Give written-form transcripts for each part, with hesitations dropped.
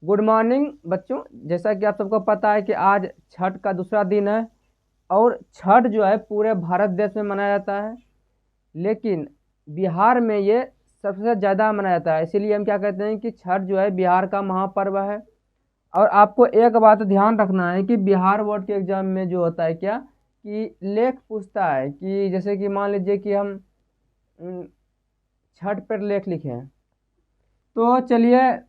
Good morning बच्चों। जैसा कि आप सबको पता है कि आज छठ का दूसरा दिन है और छठ जो है पूरे भारत देश में मनाया जाता है, लेकिन बिहार में ये सबसे ज़्यादा मनाया जाता है। इसीलिए हम क्या कहते हैं कि छठ जो है बिहार का महापर्व है। और आपको एक बात ध्यान रखना है कि बिहार बोर्ड के एग्जाम में जो होता है क्या कि लेख पूछता है कि जैसे कि मान लीजिए कि हम अम, छठ पर लेख लिखे हैं। तो चलिए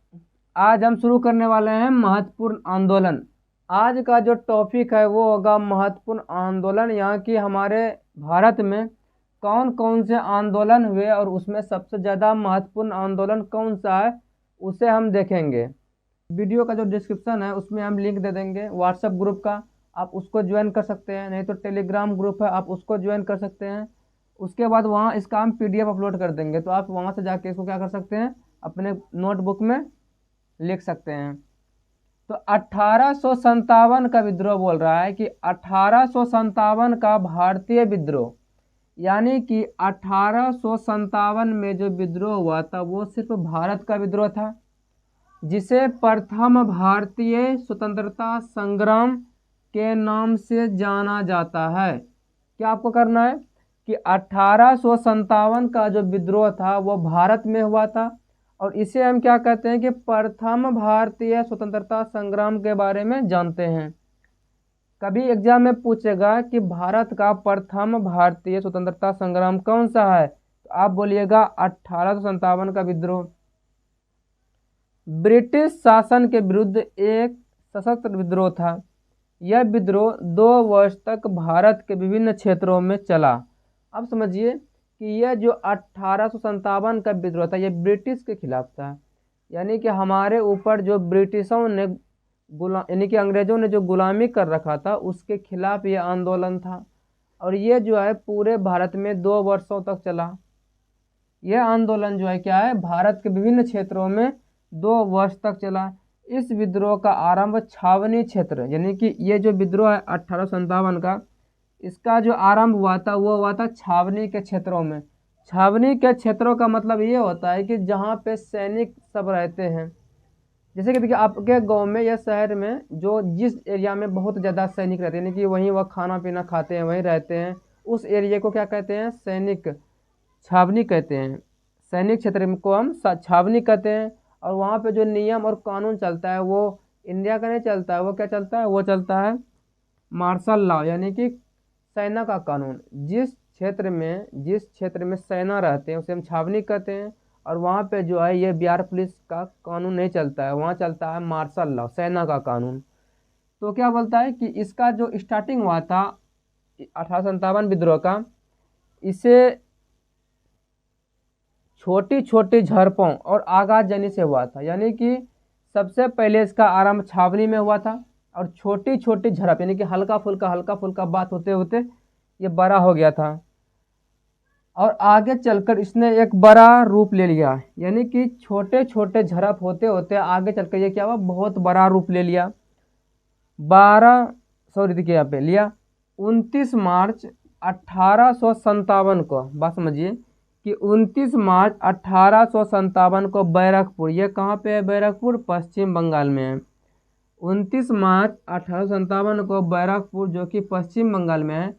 आज हम शुरू करने वाले हैं महत्वपूर्ण आंदोलन। आज का जो टॉपिक है वो होगा महत्वपूर्ण आंदोलन। यहाँ की हमारे भारत में कौन कौन से आंदोलन हुए और उसमें सबसे ज़्यादा महत्वपूर्ण आंदोलन कौन सा है उसे हम देखेंगे। वीडियो का जो डिस्क्रिप्शन है उसमें हम लिंक दे देंगे व्हाट्सएप ग्रुप का, आप उसको ज्वाइन कर सकते हैं। नहीं तो टेलीग्राम ग्रुप है, आप उसको ज्वाइन कर सकते हैं। उसके बाद वहाँ इसका हम पीडीएफ अपलोड कर देंगे, तो आप वहाँ से जाके इसको क्या कर सकते हैं, अपने नोटबुक में लिख सकते हैं। तो 1857 का विद्रोह बोल रहा है कि 1857 का भारतीय विद्रोह, यानी कि 1857 में जो विद्रोह हुआ था वो सिर्फ भारत का विद्रोह था, जिसे प्रथम भारतीय स्वतंत्रता संग्राम के नाम से जाना जाता है। क्या आपको करना है कि 1857 का जो विद्रोह था वो भारत में हुआ था और इसे हम क्या कहते हैं कि प्रथम भारतीय स्वतंत्रता संग्राम के बारे में जानते हैं। कभी एग्जाम में पूछेगा कि भारत का प्रथम भारतीय स्वतंत्रता संग्राम कौन सा है, तो आप बोलिएगा 1857 का विद्रोह। ब्रिटिश शासन के विरुद्ध एक सशस्त्र विद्रोह था। यह विद्रोह 2 वर्ष तक भारत के विभिन्न क्षेत्रों में चला। अब समझिए कि यह जो 1857 का विद्रोह था यह ब्रिटिश के खिलाफ था, यानी कि हमारे ऊपर जो ब्रिटिशों ने यानी कि अंग्रेजों ने जो गुलामी कर रखा था उसके खिलाफ यह आंदोलन था। और ये जो है पूरे भारत में 2 वर्षों तक चला। यह आंदोलन जो है क्या है, भारत के विभिन्न क्षेत्रों में 2 वर्ष तक चला। इस विद्रोह का आरंभ छावनी क्षेत्र, यानी कि ये जो विद्रोह है 1857 का, इसका जो आरंभ हुआ था वो हुआ था छावनी के क्षेत्रों में। छावनी के क्षेत्रों का मतलब ये होता है कि जहाँ पे सैनिक सब रहते हैं। जैसे कि देखिए आपके गांव में या शहर में जो जिस एरिया में बहुत ज़्यादा सैनिक रहते हैं, यानी कि वहीं वह खाना पीना खाते हैं, वहीं रहते हैं, उस एरिया को क्या कहते हैं, सैनिक छावनी कहते हैं। सैनिक क्षेत्र को हम छावनी कहते हैं। और वहाँ पे जो नियम और कानून चलता है वो इंडिया का नहीं चलता है, वो क्या चलता है, वो चलता है मार्शल लॉ, यानी कि सेना का कानून। जिस क्षेत्र में सेना रहते हैं उसे हम छावनी कहते हैं। और वहाँ पे जो है ये बिहार पुलिस का कानून नहीं चलता है, वहाँ चलता है मार्शल लॉ, सेना का कानून। तो क्या बोलता है कि इसका जो स्टार्टिंग हुआ था 1857 विद्रोह का, इसे छोटी छोटी झड़पों और आगाजनी से हुआ था। यानी कि सबसे पहले इसका आरंभ छावनी में हुआ था और छोटी छोटी झड़प, यानी कि हल्का फुल्का बात होते होते ये बड़ा हो गया था और आगे चलकर इसने एक बड़ा रूप ले लिया। यानी कि छोटे छोटे झड़प होते होते आगे चलकर ये क्या हुआ, बहुत बड़ा रूप ले लिया। देखिए यहाँ पे लिया 29 मार्च 1857 को, बात समझिए कि 29 मार्च 1857 को बैरकपुर, ये कहाँ पे है, बैरकपुर पश्चिम बंगाल में है। 29 मार्च 1857 को बैरकपुर जो कि पश्चिम बंगाल में है,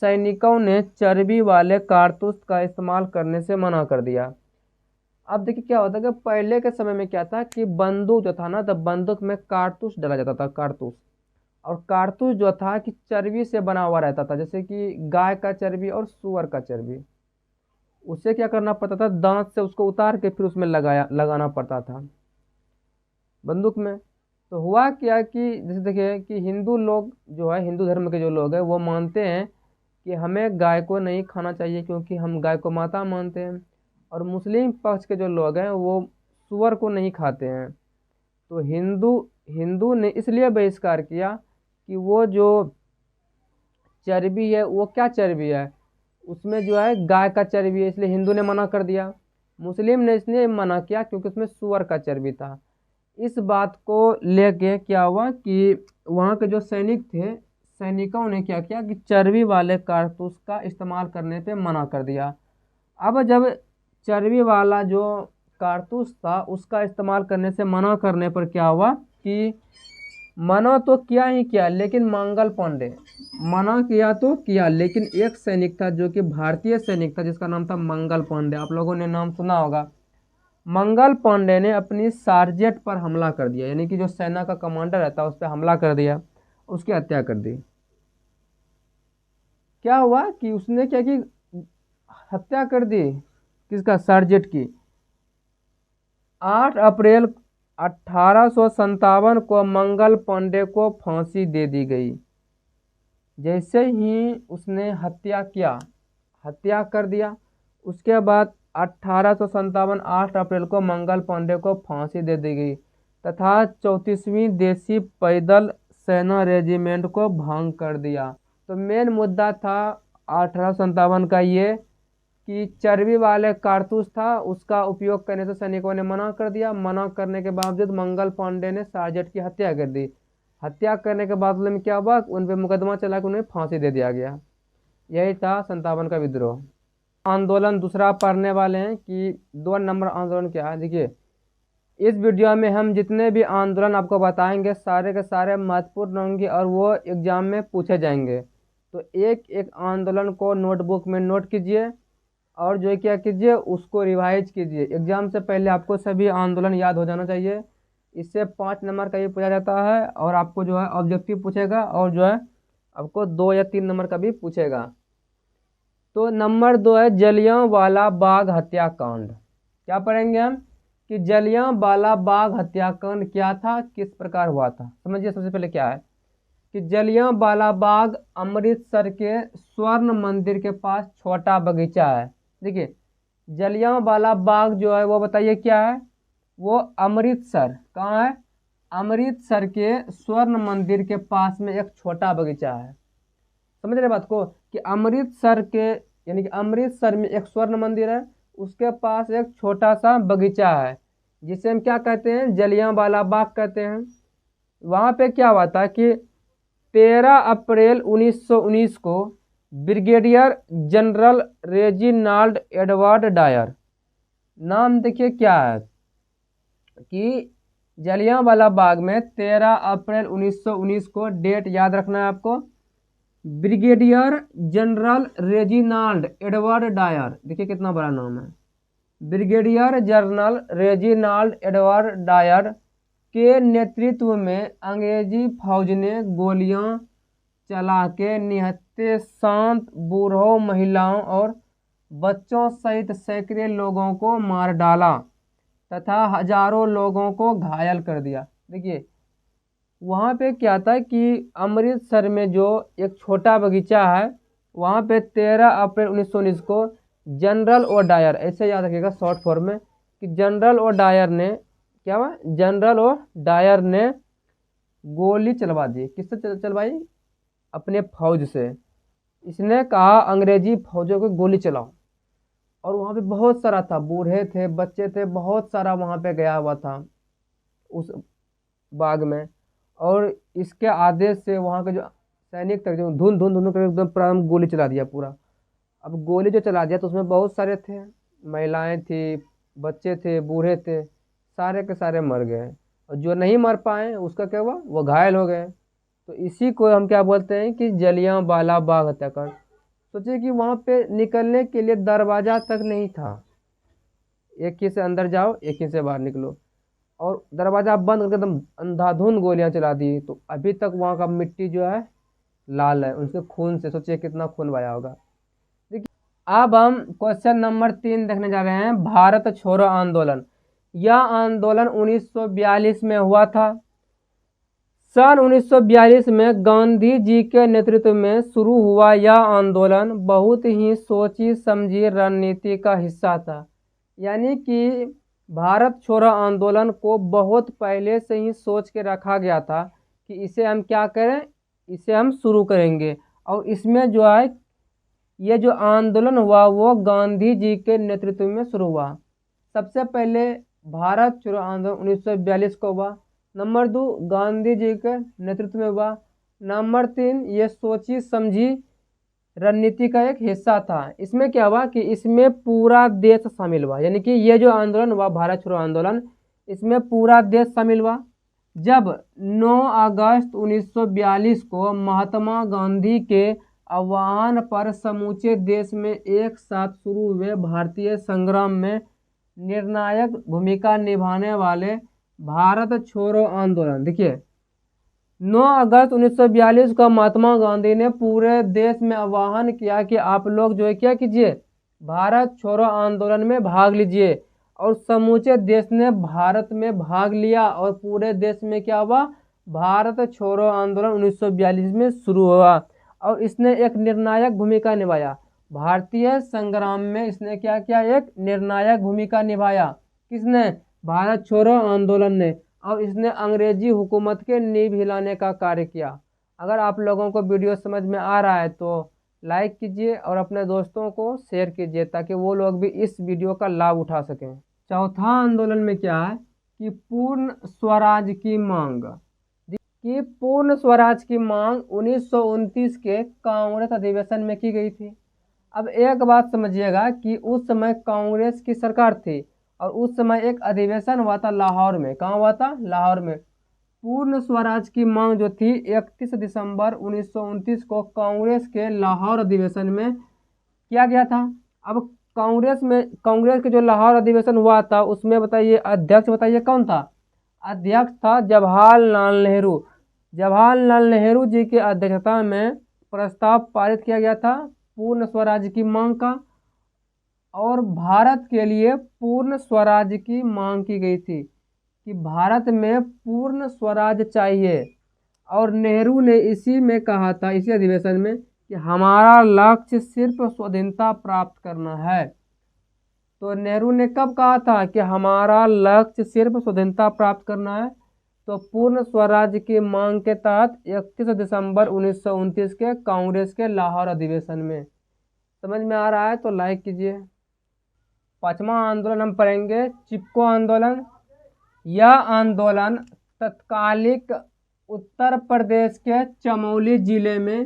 सैनिकों ने चर्बी वाले कारतूस का इस्तेमाल करने से मना कर दिया। अब देखिए क्या होता है कि पहले के समय में क्या था कि बंदूक जो था ना, तो बंदूक में कारतूस डाला जाता था, कारतूस। और कारतूस जो था कि चर्बी से बना हुआ रहता था, जैसे कि गाय का चर्बी और सुअर का चर्बी। उसे क्या करना पड़ता था, दांत से उसको उतार के फिर उसमें लगाना पड़ता था बंदूक में। तो हुआ क्या कि जैसे देखिए कि हिंदू लोग जो है, हिंदू धर्म के जो लोग हैं वो मानते हैं कि हमें गाय को नहीं खाना चाहिए क्योंकि हम गाय को माता मानते हैं। और मुस्लिम पक्ष के जो लोग हैं वो सुअर को नहीं खाते हैं। तो हिंदू हिंदू ने इसलिए बहिष्कार किया कि वो जो चर्बी है वो क्या चर्बी है, उसमें जो है गाय का चर्बी है, इसलिए हिंदू ने मना कर दिया। मुस्लिम ने इसलिए मना किया क्योंकि उसमें सुअर का चर्बी था। इस बात को लेके क्या हुआ कि वहाँ के जो सैनिक थे, सैनिकों ने क्या किया कि चर्बी वाले कारतूस का इस्तेमाल करने पे मना कर दिया। अब जब चर्बी वाला जो कारतूस था उसका इस्तेमाल करने से मना करने पर क्या हुआ कि मना तो किया ही किया, लेकिन मंगल पांडे मना किया तो किया, लेकिन एक सैनिक था जो कि भारतीय सैनिक था जिसका नाम था मंगल पांडे। आप लोगों ने नाम सुना होगा। मंगल पांडे ने अपनी सार्जेंट पर हमला कर दिया, यानी कि जो सेना का कमांडर रहता है उस पर हमला कर दिया, उसकी हत्या कर दी। क्या हुआ कि उसने क्या की हत्या कर दी, किसका, सार्जेंट की। 8 अप्रैल 1857 को मंगल पांडे को फांसी दे दी गई। जैसे ही उसने हत्या कर दिया, उसके बाद 1857 8 अप्रैल को मंगल पांडे को फांसी दे दी गई तथा 34वीं देसी पैदल सेना रेजिमेंट को भंग कर दिया। तो मेन मुद्दा था 1857 का ये कि चर्बी वाले कारतूस था, उसका उपयोग करने से सैनिकों ने मना कर दिया। मना करने के बावजूद मंगल पांडे ने सार्जेंट की हत्या कर दी। हत्या करने के बाद में क्या हुआ, उन पर मुकदमा चला कि उन्हें फांसी दे दिया गया। यही था 57 का विद्रोह। आंदोलन दूसरा पढ़ने वाले हैं कि 2 नंबर आंदोलन क्या है। देखिए, इस वीडियो में हम जितने भी आंदोलन आपको बताएंगे सारे के सारे महत्वपूर्ण होंगे और वो एग्जाम में पूछे जाएंगे। तो एक एक आंदोलन को नोटबुक में नोट कीजिए और जो है क्या कीजिए, उसको रिवाइज कीजिए। एग्जाम से पहले आपको सभी आंदोलन याद हो जाना चाहिए। इससे 5 नंबर का भी पूछा जाता है और आपको जो है ऑब्जेक्टिव पूछेगा और जो है आपको 2 या 3 नंबर का भी पूछेगा। तो नंबर 2 है जलियांवाला बाग हत्याकांड। क्या पढ़ेंगे हम कि जलियांवाला बाग हत्याकांड क्या था, किस प्रकार हुआ था। समझिए सबसे पहले क्या है कि जलियांवाला बाग अमृतसर के स्वर्ण मंदिर के पास छोटा बगीचा है। देखिए, जलियांवाला बाग जो है वो बताइए क्या है, वो अमृतसर, कहाँ है, अमृतसर के स्वर्ण मंदिर के पास में एक छोटा बगीचा है। समझ रहे बात को कि अमृतसर के, यानी कि अमृतसर में एक स्वर्ण मंदिर है, उसके पास एक छोटा सा बगीचा है जिसे हम क्या कहते हैं, जलियांवाला बाग कहते हैं। वहाँ पे क्या हुआ था कि 13 अप्रैल 1919 को brigadier general Reginald Edward Dyer, नाम देखिए क्या है कि जलियांवाला बाग में 13 अप्रैल 1919 को, डेट याद रखना है आपको, brigadier general Reginald Edward Dyer, देखिए कितना बड़ा नाम है, brigadier general Reginald Edward Dyer के नेतृत्व में अंग्रेजी फौज ने गोलियां चला के निहत्थे शांत बूढ़ों, महिलाओं और बच्चों सहित सैकड़ों लोगों को मार डाला तथा हजारों लोगों को घायल कर दिया। देखिए, वहाँ पे क्या था कि अमृतसर में जो एक छोटा बगीचा है, वहाँ पे 13 अप्रैल 1919 को जनरल ओ डायर, ऐसे याद रखिएगा शॉर्ट फॉर्म में, कि जनरल ओ डायर ने क्या हुआ, जनरल ओ डायर ने गोली चलवा दी। किससे चलवाई, अपने फौज से। इसने कहा अंग्रेजी फौजों को गोली चलाओ, और वहाँ पे बहुत सारा था, बूढ़े थे, बच्चे थे, बहुत सारा वहाँ पे गया हुआ था उस बाग में। और इसके आदेश से वहाँ के जो सैनिक थे जो धुन धुन धुन कर एकदम प्रारंभ गोली चला दिया पूरा। अब गोली जो चला दिया तो उसमें बहुत सारे थे, महिलाएं थी, बच्चे थे, बूढ़े थे, सारे के सारे मर गए। और जो नहीं मर पाए उसका क्या हुआ, वो घायल हो गए। तो इसी को हम क्या बोलते हैं कि जलियांवाला बाग हत्याकांड। सोचिए कि वहाँ पे निकलने के लिए दरवाजा तक नहीं था, एक ही से अंदर जाओ, एक ही से बाहर निकलो, और दरवाजा बंद करके एकदम अंधाधुंध गोलियां चला दी। तो अभी तक वहाँ का मिट्टी जो है लाल है उनके खून से। सोचिए कितना खून बहाया होगा। देखिए, अब हम क्वेश्चन नंबर 3 देखने जा रहे हैं, भारत छोड़ो आंदोलन। यह आंदोलन 1942 में हुआ था। सन 1942 में गांधी जी के नेतृत्व में शुरू हुआ यह आंदोलन बहुत ही सोची समझी रणनीति का हिस्सा था। यानी कि भारत छोड़ो आंदोलन को बहुत पहले से ही सोच के रखा गया था कि इसे हम क्या करें, इसे हम शुरू करेंगे। और इसमें जो है ये जो आंदोलन हुआ वो गांधी जी के नेतृत्व में शुरू हुआ। सबसे पहले भारत छोड़ो आंदोलन 1942 को हुआ। नंबर 2 गांधी जी के नेतृत्व में हुआ। नंबर 3 ये सोची समझी रणनीति का एक हिस्सा था। इसमें क्या हुआ कि इसमें पूरा देश शामिल हुआ, यानी कि ये जो आंदोलन हुआ भारत छोड़ो आंदोलन, इसमें पूरा देश शामिल हुआ। जब 9 अगस्त 1942 को महात्मा गांधी के आह्वान पर समूचे देश में एक साथ शुरू हुए भारतीय संग्राम में निर्णायक भूमिका निभाने वाले भारत छोड़ो आंदोलन, देखिए 9 अगस्त 1942 को महात्मा गांधी ने पूरे देश में आह्वान किया कि आप लोग जो है क्या कीजिए, भारत छोड़ो आंदोलन में भाग लीजिए। और समूचे देश ने भारत में भाग लिया और पूरे देश में क्या हुआ, भारत छोड़ो आंदोलन 1942 में शुरू हुआ और इसने एक निर्णायक भूमिका निभाया भारतीय संग्राम में। इसने क्या किया, एक निर्णायक भूमिका निभाया। किसने, भारत छोड़ो आंदोलन ने। और इसने अंग्रेजी हुकूमत के नींव हिलाने का कार्य किया। अगर आप लोगों को वीडियो समझ में आ रहा है तो लाइक कीजिए और अपने दोस्तों को शेयर कीजिए ताकि वो लोग भी इस वीडियो का लाभ उठा सकें। चौथा आंदोलन में क्या है कि पूर्ण स्वराज की मांग, कि पूर्ण स्वराज की मांग 1929 के कांग्रेस अधिवेशन में की गई थी। अब एक बात समझिएगा कि उस समय कांग्रेस की सरकार थी और उस समय एक अधिवेशन हुआ था लाहौर में। कहाँ हुआ था, लाहौर में। पूर्ण स्वराज की मांग जो थी 31 दिसंबर 1929 को कांग्रेस के लाहौर अधिवेशन में किया गया था। अब कांग्रेस के जो लाहौर अधिवेशन हुआ था उसमें बताइए अध्यक्ष, बताइए कौन था, अध्यक्ष था जवाहरलाल नेहरू। जवाहरलाल नेहरू जी की अध्यक्षता में प्रस्ताव पारित किया गया था पूर्ण स्वराज की मांग का और भारत के लिए पूर्ण स्वराज की मांग की गई थी कि भारत में पूर्ण स्वराज चाहिए। और नेहरू ने इसी में कहा था, इसी अधिवेशन में, कि हमारा लक्ष्य सिर्फ स्वाधीनता प्राप्त करना है। तो नेहरू ने कब कहा था कि हमारा लक्ष्य सिर्फ स्वाधीनता प्राप्त करना है? तो पूर्ण स्वराज की मांग के तहत 31 दिसंबर 1929 के कांग्रेस के लाहौर अधिवेशन में। समझ में आ रहा है तो लाइक कीजिए। पांचवा आंदोलन हम पढ़ेंगे चिपको आंदोलन। यह आंदोलन तत्कालिक उत्तर प्रदेश के चमोली जिले में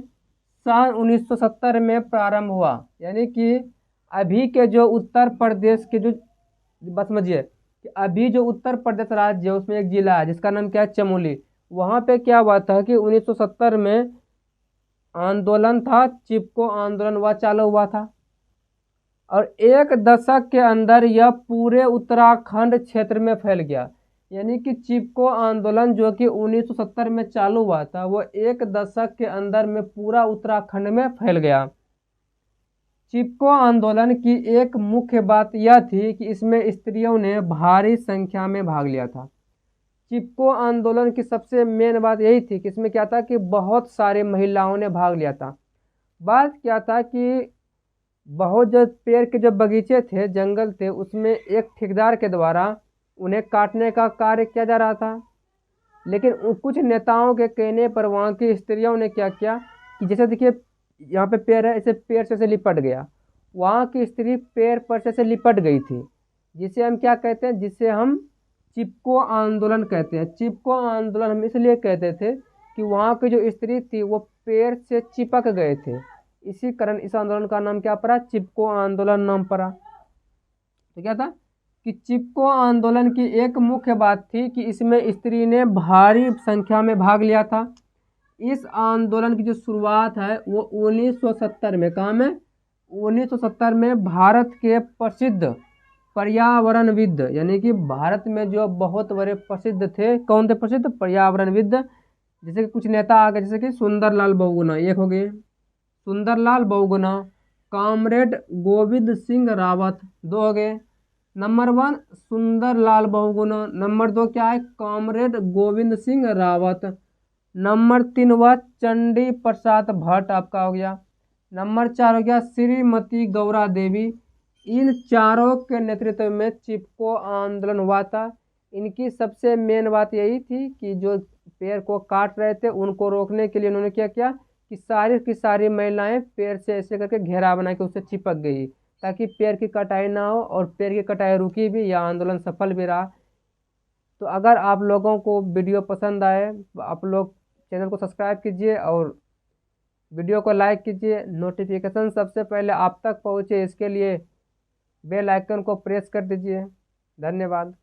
सन 1970 में प्रारंभ हुआ। यानी कि अभी के जो उत्तर प्रदेश के जो, बस समझिए कि अभी जो उत्तर प्रदेश राज्य है उसमें एक जिला है जिसका नाम क्या है, चमोली। वहाँ पे क्या हुआ था कि 1970 में आंदोलन था, चिपको आंदोलन वह चालू हुआ था और एक दशक के अंदर यह पूरे उत्तराखंड क्षेत्र में फैल गया। यानी कि चिपको आंदोलन जो कि 1970 में चालू हुआ था वो एक दशक के अंदर में पूरा उत्तराखंड में फैल गया। चिपको आंदोलन की एक मुख्य बात यह थी कि इसमें स्त्रियों ने भारी संख्या में भाग लिया था। चिपको आंदोलन की सबसे मेन बात यही थी कि इसमें क्या था कि बहुत सारी महिलाओं ने भाग लिया था। बात क्या था कि बहुत जो पेड़ के जो बगीचे थे, जंगल थे, उसमें एक ठेकेदार के द्वारा उन्हें काटने का कार्य किया जा रहा था। लेकिन कुछ नेताओं के कहने पर वहाँ की स्त्रियों ने क्या किया कि जैसे देखिए यहाँ पे पेड़ है, इसे पेड़ से लिपट गया। वहाँ की स्त्री पेड़ पर से लिपट गई थी, जिसे हम क्या कहते हैं, जिसे हम चिपको आंदोलन कहते हैं। चिपको आंदोलन हम इसलिए कहते थे कि वहाँ की जो स्त्री थी वो पेड़ से चिपक गए थे, इसी कारण इस आंदोलन का नाम क्या पड़ा, चिपको आंदोलन नाम पड़ा। तो क्या था कि चिपको आंदोलन की एक मुख्य बात थी कि इसमें स्त्री ने भारी संख्या में भाग लिया था। इस आंदोलन की जो शुरुआत है वो 1970 में, कहाँ में, 1970 में भारत के प्रसिद्ध पर्यावरणविद, यानी कि भारत में जो बहुत बड़े प्रसिद्ध थे, कौन थे प्रसिद्ध, पर्यावरणविद, जैसे कि कुछ नेता आ गए, जैसे कि सुंदरलाल बहुगुणा, एक हो गए सुंदरलाल बहुगुणा, कॉमरेड गोविंद सिंह रावत, दो हो गए। नंबर 1 सुंदरलाल बहुगुणा, नंबर 2 क्या है, कॉमरेड गोविंद सिंह रावत। नंबर 3 हुआ चंडी प्रसाद भट्ट, आपका हो गया। नंबर 4 हो गया श्रीमती गौरा देवी। इन चारों के नेतृत्व में चिपको आंदोलन हुआ था। इनकी सबसे मेन बात यही थी कि जो पेड़ को काट रहे थे उनको रोकने के लिए उन्होंने क्या किया कि सारी की सारी महिलाएं पेड़ से ऐसे करके घेरा बना के उससे चिपक गई ताकि पेड़ की कटाई ना हो, और पेड़ की कटाई रुकी भी, यह आंदोलन सफल भी रहा। तो अगर आप लोगों को वीडियो पसंद आए तो आप लोग चैनल को सब्सक्राइब कीजिए और वीडियो को लाइक कीजिए, नोटिफिकेशन सबसे पहले आप तक पहुँचे इसके लिए बेल आइकन को प्रेस कर दीजिए। धन्यवाद।